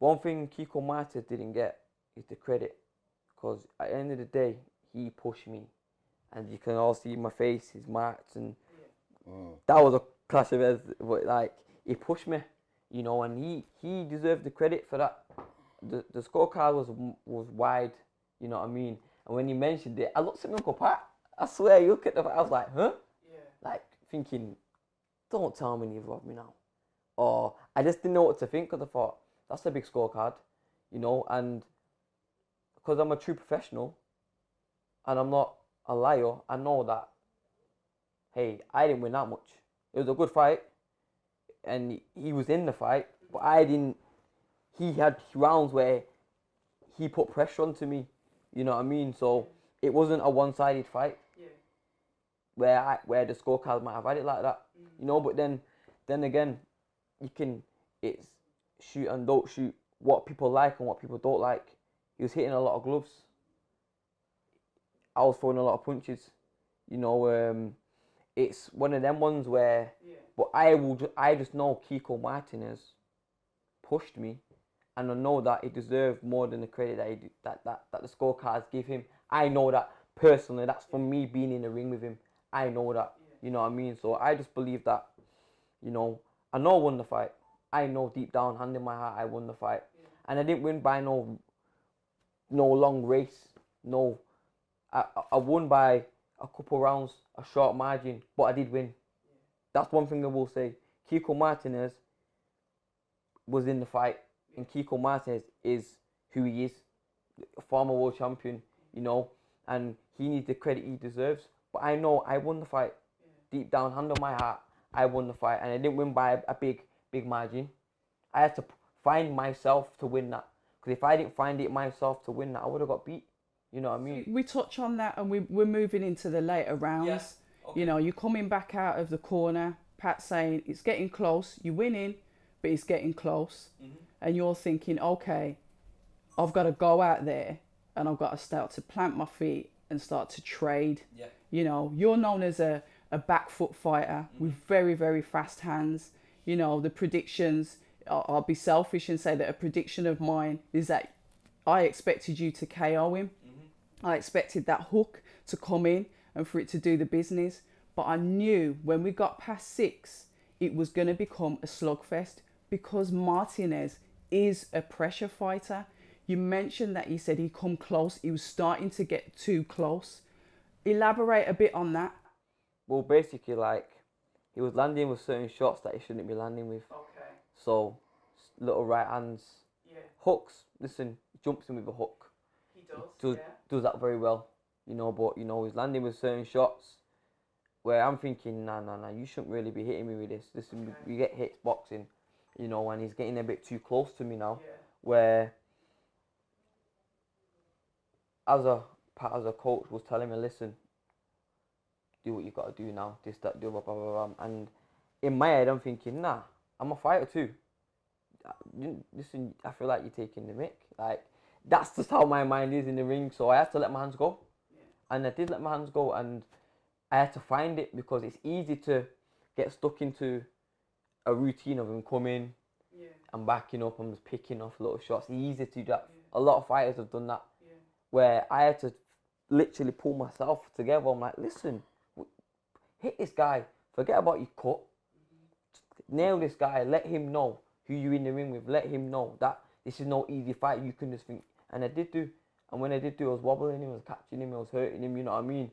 one thing Kiko Martinez didn't get is the credit, because at the end of the day, he pushed me, and you can all see my face, his marks, and that was a clash of heads. But like, he pushed me, you know, and he deserved the credit for that. The scorecard was wide, you know what I mean. And when he mentioned it, I looked at my Uncle Pat. I swear, you look at the, I was like, huh? Yeah. Like thinking, don't tell me you've robbed me now. Or I just didn't know what to think, because I thought, that's a big scorecard, you know, and because I'm a true professional and I'm not a liar, I know that, hey, I didn't win that much. It was a good fight and he was in the fight, but I didn't. He had rounds where he put pressure onto me, you know what I mean? So it wasn't a one-sided fight where the scorecard might have had it like that, you know, but then again, it's shoot and don't shoot, what people like and what people don't like. He was hitting a lot of gloves. I was throwing a lot of punches. You know, it's one of them ones where, but I just know Kiko Martinez pushed me, and I know that he deserved more than the credit that the scorecards give him. I know that personally. That's from me being in the ring with him. I know that. You know what I mean? So I just believe that, you know, I know I won the fight. I know deep down, hand in my heart, I won the fight. And I didn't win by no long race. No, I won by a couple rounds, a short margin, but I did win. That's one thing I will say. Kiko Martinez was in the fight, and Kiko Martinez is who he is, a former world champion, you know, and he needs the credit he deserves. But I know I won the fight. Deep down, hand on my heart, I won the fight, and I didn't win by a big margin. I had to find myself to win that. Because if I didn't find it myself to win that, I would have got beat. You know what I mean? We touch on that, and we're moving into the later rounds. Yeah. Okay. You know, you're coming back out of the corner. Pat saying it's getting close. You're winning, but it's getting close. And you're thinking, okay, I've got to go out there and I've got to start to plant my feet and start to trade. Yeah. You know, you're known as a back foot fighter with very, very fast hands. You know, the predictions, I'll be selfish and say that a prediction of mine is that I expected you to KO him. I expected that hook to come in and for it to do the business. But I knew when we got past 6, it was going to become a slugfest, because Martinez is a pressure fighter. You mentioned that he said he come close. He was starting to get too close. Elaborate a bit on that. Well, basically, like, he was landing with certain shots that he shouldn't be landing with. Okay. So, little right hands. Yeah. Hooks, listen, he jumps in with a hook. He does, Does that very well, you know, but, you know, he's landing with certain shots where I'm thinking, nah, you shouldn't really be hitting me with this. Listen, we get hits boxing, you know, and he's getting a bit too close to me now, where as a coach was telling me, listen, do what you got to do now, this, that, do, blah, blah, blah, blah. And in my head, I'm thinking, nah, I'm a fighter too. Listen, I feel like you're taking the mick. Like, that's just how my mind is in the ring. So I had to let my hands go. And I did let my hands go, and I had to find it, because it's easy to get stuck into a routine of him coming and backing up and just picking off little shots. It's easy to do that. A lot of fighters have done that. Where I had to literally pull myself together. I'm like, listen, hit this guy. Forget about your cut. Nail this guy. Let him know who you're in the ring with. Let him know that this is no easy fight. You can just think. And I did do. And when I did do, I was wobbling him, I was catching him, I was hurting him, you know what I mean?